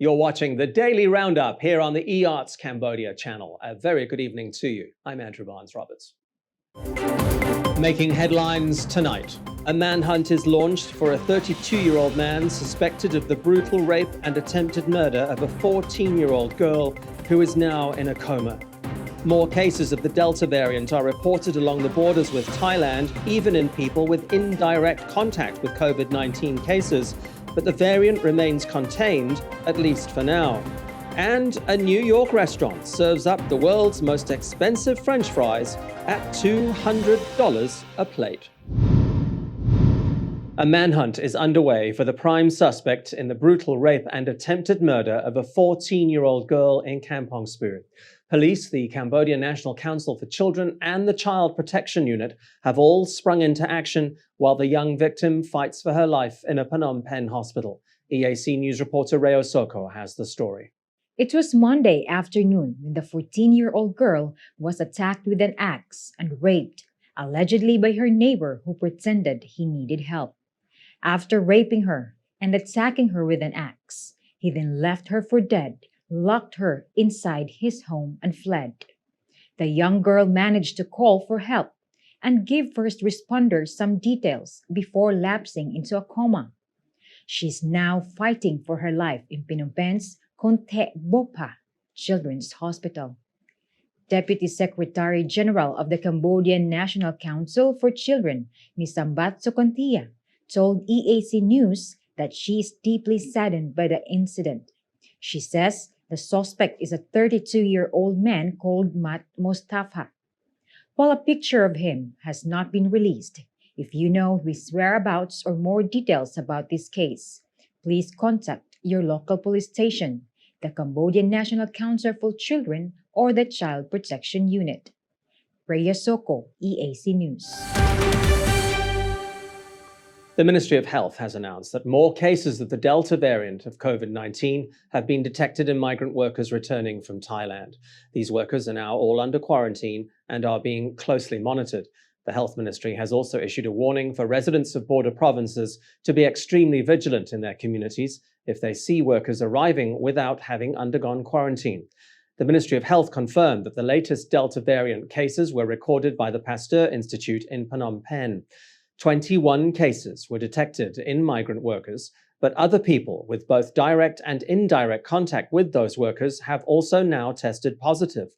You're watching the Daily Roundup here on the EAC Cambodia channel. A very good evening to you. I'm Andrew Barnes-Roberts. Making headlines tonight. A manhunt is launched for a 32-year-old man suspected of the brutal rape and attempted murder of a 14-year-old girl who is now in a coma. More cases of the Delta variant are reported along the borders with Thailand, even in people with indirect contact with COVID-19 cases, but the variant remains contained, at least for now. And a New York restaurant serves up the world's most expensive French fries at $200 a plate. A manhunt is underway for the prime suspect in the brutal rape and attempted murder of a 14-year-old girl in Kampong Speu. Police, the Cambodian National Council for Children, and the Child Protection Unit have all sprung into action while the young victim fights for her life in a Phnom Penh hospital. EAC News reporter Reo Soko has the story. It was Monday afternoon when the 14-year-old girl was attacked with an axe and raped, allegedly by her neighbor who pretended he needed help. After raping her and attacking her with an axe, he then left her for dead, locked her inside his home, and fled. The young girl managed to call for help and give first responders some details before lapsing into a coma. She's now fighting for her life in Phnom Penh's Konte Bopa Children's Hospital. Deputy Secretary General of the Cambodian National Council for Children, Ms. Sambat Sokontia, told EAC News that she is deeply saddened by the incident. She says the suspect is a 32-year-old man called Mat Mustafa. While a picture of him has not been released, if you know his whereabouts or more details about this case, please contact your local police station, the Cambodian National Council for Children, or the Child Protection Unit. Rhea Soko, EAC News. The Ministry of Health has announced that more cases of the Delta variant of COVID-19 have been detected in migrant workers returning from Thailand. These workers are now all under quarantine and are being closely monitored. The Health Ministry has also issued a warning for residents of border provinces to be extremely vigilant in their communities if they see workers arriving without having undergone quarantine. The Ministry of Health confirmed that the latest Delta variant cases were recorded by the Pasteur Institute in Phnom Penh. 21 cases were detected in migrant workers, but other people with both direct and indirect contact with those workers have also now tested positive.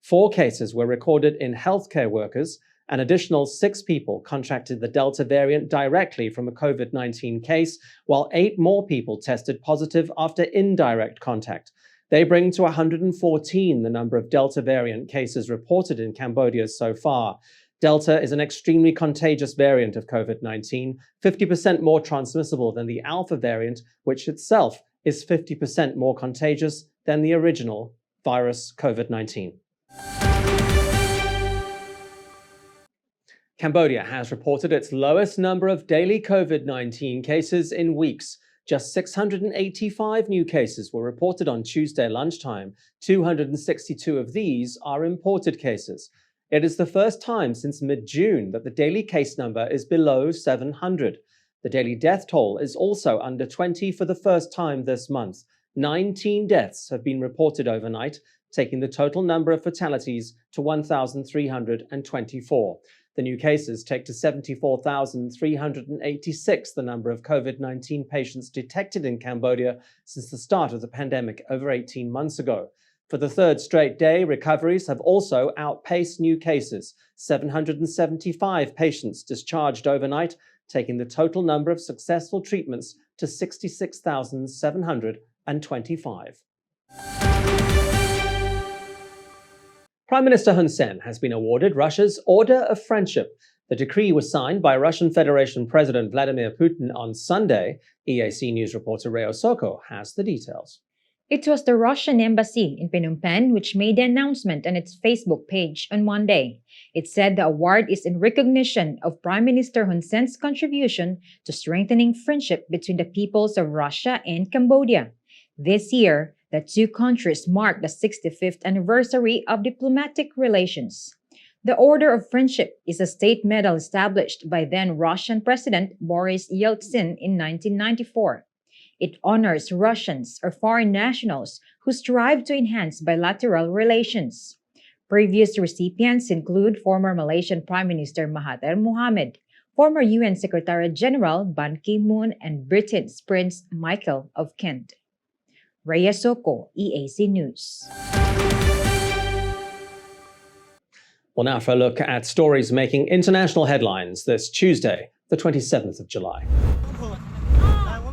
4 cases were recorded in healthcare workers. An additional 6 people contracted the Delta variant directly from a COVID-19 case, while 8 more people tested positive after indirect contact. They bring to 114 the number of Delta variant cases reported in Cambodia so far. Delta is an extremely contagious variant of COVID-19, 50% more transmissible than the Alpha variant, which itself is 50% more contagious than the original virus COVID-19. Cambodia has reported its lowest number of daily COVID-19 cases in weeks. Just 685 new cases were reported on Tuesday lunchtime. 262 of these are imported cases. It is the first time since mid-June that the daily case number is below 700. The daily death toll is also under 20 for the first time this month. 19 deaths have been reported overnight, taking the total number of fatalities to 1,324. The new cases take to 74,386 the number of COVID-19 patients detected in Cambodia since the start of the pandemic over 18 months ago. For the third straight day, recoveries have also outpaced new cases. 775 patients discharged overnight, taking the total number of successful treatments to 66,725. Prime Minister Hun Sen has been awarded Russia's Order of Friendship. The decree was signed by Russian Federation President Vladimir Putin on Sunday. EAC News reporter Reo Soko has the details. It was the Russian embassy in Phnom Penh which made the announcement on its Facebook page on Monday. It said the award is in recognition of Prime Minister Hun Sen's contribution to strengthening friendship between the peoples of Russia and Cambodia. This year, the two countries mark the 65th anniversary of diplomatic relations. The Order of Friendship is a state medal established by then Russian President Boris Yeltsin in 1994. It honors Russians or foreign nationals who strive to enhance bilateral relations. Previous recipients include former Malaysian Prime Minister Mahathir Mohamad, former UN Secretary-General Ban Ki-moon, and Britain's Prince Michael of Kent. Rhea Soko, EAC News. Well, now for a look at stories making international headlines this Tuesday, the 27th of July.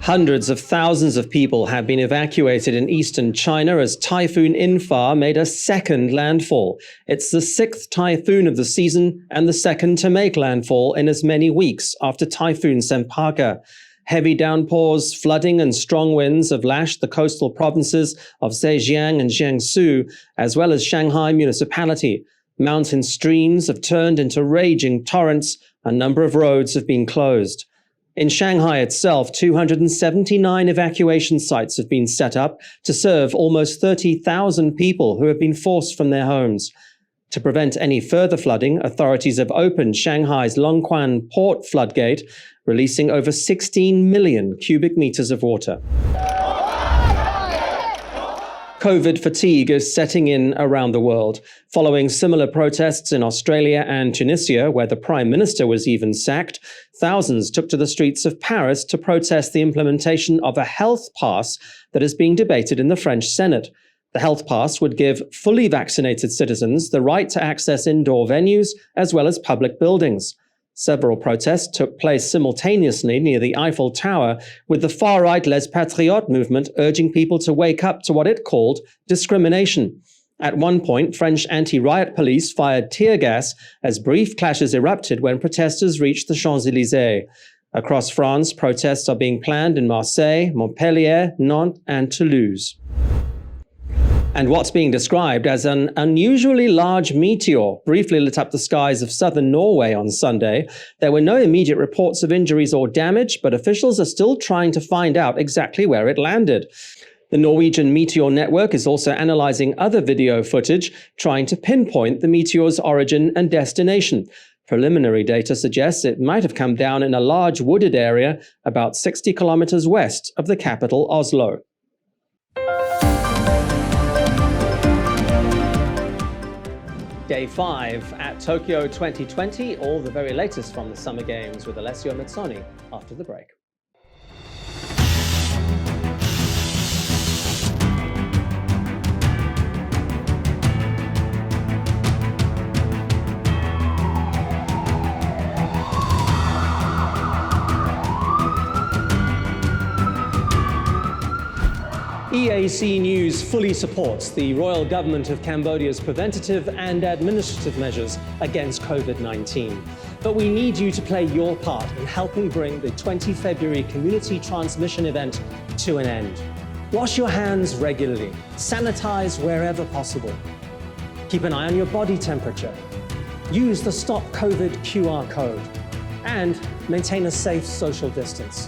Hundreds of thousands of people have been evacuated in eastern China as Typhoon Infa made a second landfall. It's the sixth typhoon of the season and the second to make landfall in as many weeks after Typhoon Sempaka. Heavy downpours, flooding and strong winds have lashed the coastal provinces of Zhejiang and Jiangsu, as well as Shanghai municipality. Mountain streams have turned into raging torrents. A number of roads have been closed. In Shanghai itself, 279 evacuation sites have been set up to serve almost 30,000 people who have been forced from their homes. To prevent any further flooding, authorities have opened Shanghai's Longquan port floodgate, releasing over 16 million cubic meters of water. COVID fatigue is setting in around the world. Following similar protests in Australia and Tunisia, where the Prime Minister was even sacked, thousands took to the streets of Paris to protest the implementation of a health pass that is being debated in the French Senate. The health pass would give fully vaccinated citizens the right to access indoor venues as well as public buildings. Several protests took place simultaneously near the Eiffel Tower, with the far-right Les Patriotes movement urging people to wake up to what it called discrimination. At one point, French anti-riot police fired tear gas as brief clashes erupted when protesters reached the Champs-Élysées. Across France, protests are being planned in Marseille, Montpellier, Nantes, and Toulouse. And what's being described as an unusually large meteor briefly lit up the skies of southern Norway on Sunday. There were no immediate reports of injuries or damage, but officials are still trying to find out exactly where it landed. The Norwegian Meteor Network is also analyzing other video footage, trying to pinpoint the meteor's origin and destination. Preliminary data suggests it might have come down in a large wooded area about 60 kilometers west of the capital Oslo. Day 5 at Tokyo 2020, all the very latest from the Summer Games with Alessio Mazzoni after the break. EAC News fully supports the royal government of Cambodia's preventative and administrative measures against COVID-19. But we need you to play your part in helping bring the 20 February community transmission event to an end. Wash your hands regularly, sanitize wherever possible. Keep an eye on your body temperature. Use the Stop COVID QR code and maintain a safe social distance.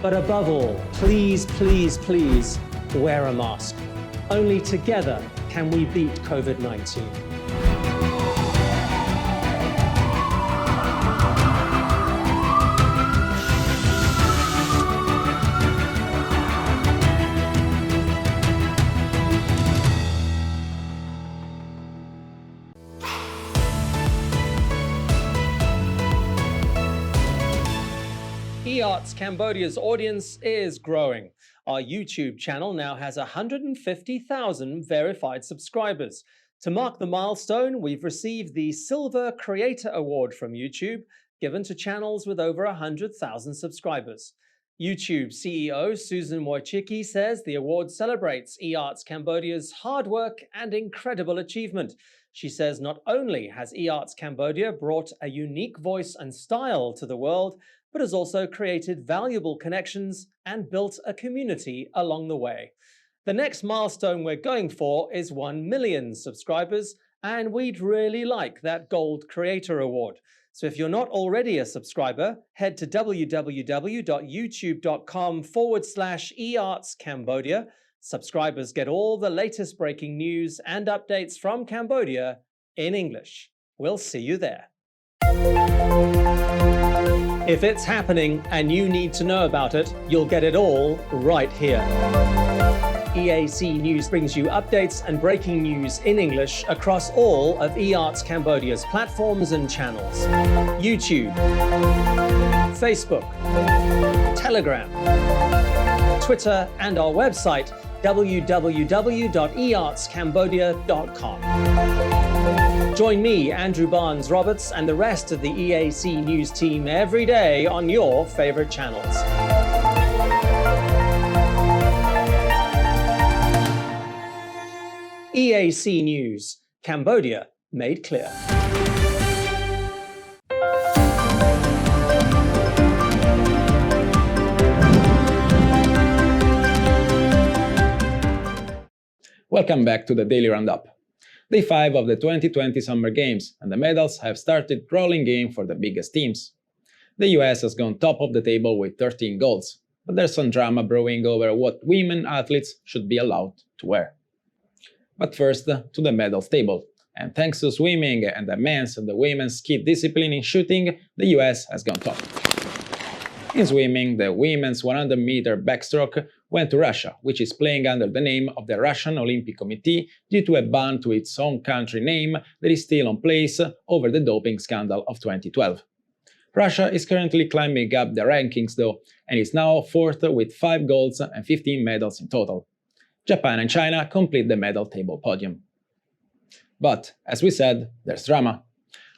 But above all, please, please, please, wear a mask. Only together can we beat COVID-19. EART's Cambodia's audience is growing. Our YouTube channel now has 150,000 verified subscribers. To mark the milestone, we've received the Silver Creator Award from YouTube, given to channels with over 100,000 subscribers. YouTube CEO Susan Wojcicki says the award celebrates EART's Cambodia's hard work and incredible achievement. She says not only has EART's Cambodia brought a unique voice and style to the world, but has also created valuable connections and built a community along the way. The next milestone we're going for is 1 million subscribers, and we'd really like that Gold Creator Award. So if you're not already a subscriber, head to www.youtube.com/eartscambodia. Subscribers get all the latest breaking news and updates from Cambodia in English. We'll see you there. If it's happening and you need to know about it, you'll get it all right here. EAC News brings you updates and breaking news in English across all of eArts Cambodia's platforms and channels. YouTube, Facebook, Telegram, Twitter, and our website www.eartscambodia.com. Join me, Andrew Barnes-Roberts, and the rest of the EAC News team every day on your favorite channels. EAC News, Cambodia made clear. Welcome back to the Daily Roundup. Day 5 of the 2020 Summer Games, and the medals have started rolling in for the biggest teams. The US has gone top of the table with 13 golds, but there's some drama brewing over what women athletes should be allowed to wear. But first, to the medals table, and thanks to swimming and the men's and the women's ski discipline in shooting, the US has gone top. In swimming, the women's 100-meter backstroke went to Russia, which is playing under the name of the Russian Olympic Committee due to a ban to its own country name that is still in place over the doping scandal of 2012. Russia is currently climbing up the rankings though, and is now fourth with 5 golds and 15 medals in total. Japan and China complete the medal table podium. But, as we said, there's drama.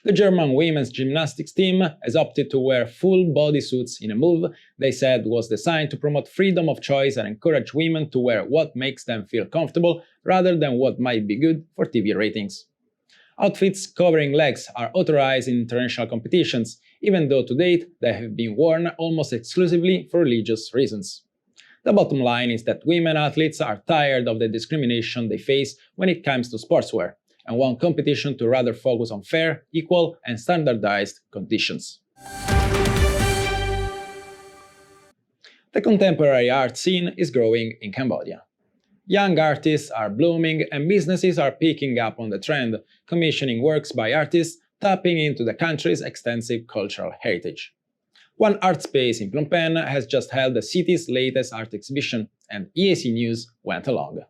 The German women's gymnastics team has opted to wear full bodysuits in a move they said was designed to promote freedom of choice and encourage women to wear what makes them feel comfortable rather than what might be good for TV ratings. Outfits covering legs are authorized in international competitions, even though to date they have been worn almost exclusively for religious reasons. The bottom line is that women athletes are tired of the discrimination they face when it comes to sportswear, and want competition to rather focus on fair, equal, and standardized conditions. The contemporary art scene is growing in Cambodia. Young artists are blooming and businesses are picking up on the trend, commissioning works by artists tapping into the country's extensive cultural heritage. One art space in Phnom Penh has just held the city's latest art exhibition, and EAC News went along.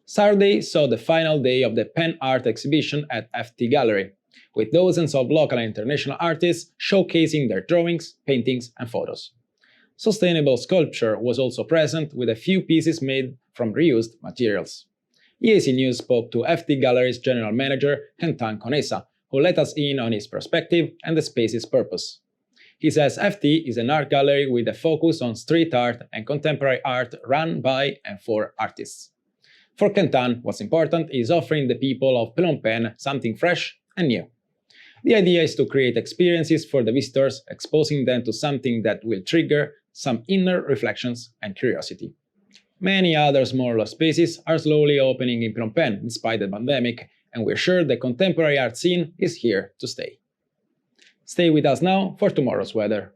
Saturday saw the final day of the Pen Art exhibition at FT Gallery, with dozens of local and international artists showcasing their drawings, paintings, and photos. Sustainable sculpture was also present, with a few pieces made from reused materials. EAC News spoke to FT Gallery's general manager, Kentan Konesa, who let us in on his perspective and the space's purpose. He says FT is an art gallery with a focus on street art and contemporary art run by and for artists. For Kentan, what's important is offering the people of Phnom Penh something fresh and new. The idea is to create experiences for the visitors, exposing them to something that will trigger some inner reflections and curiosity. Many other smaller spaces are slowly opening in Phnom Penh despite the pandemic, and we're sure the contemporary art scene is here to stay. Stay with us now for tomorrow's weather.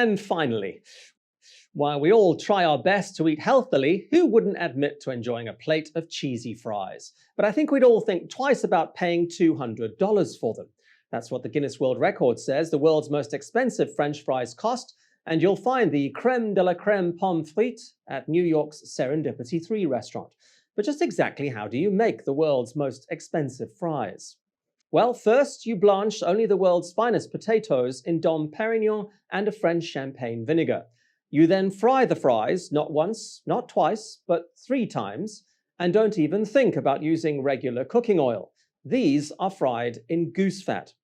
And finally, while we all try our best to eat healthily, who wouldn't admit to enjoying a plate of cheesy fries? But I think we'd all think twice about paying $200 for them. That's what the Guinness World Record says the world's most expensive French fries cost, and you'll find the creme de la creme pommes frites at New York's Serendipity 3 restaurant. But just exactly how do you make the world's most expensive fries? Well, first you blanch only the world's finest potatoes in Dom Perignon and a French champagne vinegar. You then fry the fries, not once, not twice, but 3 times, and don't even think about using regular cooking oil. These are fried in goose fat.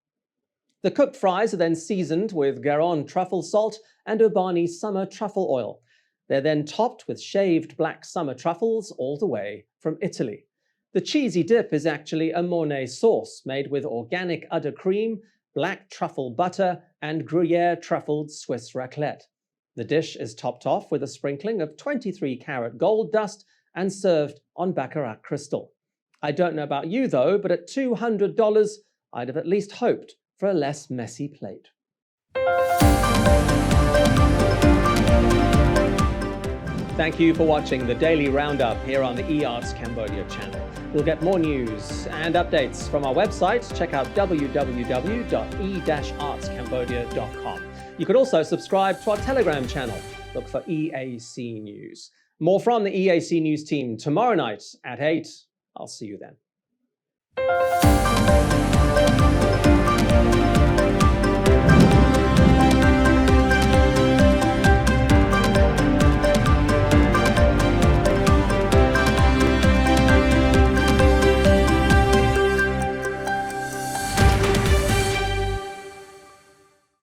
The cooked fries are then seasoned with Garonne truffle salt and Urbani summer truffle oil. They're then topped with shaved black summer truffles all the way from Italy. The cheesy dip is actually a Mornay sauce made with organic udder cream, black truffle butter, and Gruyere truffled Swiss raclette. The dish is topped off with a sprinkling of 23-carat gold dust and served on Baccarat crystal. I don't know about you though, but at $200, I'd have at least hoped for a less messy plate. Thank you for watching the Daily Roundup here on the eArts Cambodia channel. You'll get more news and updates from our website. Check out www.e-artscambodia.com. You could also subscribe to our Telegram channel. Look for EAC News. More from the EAC News team tomorrow night at 8. I'll see you then.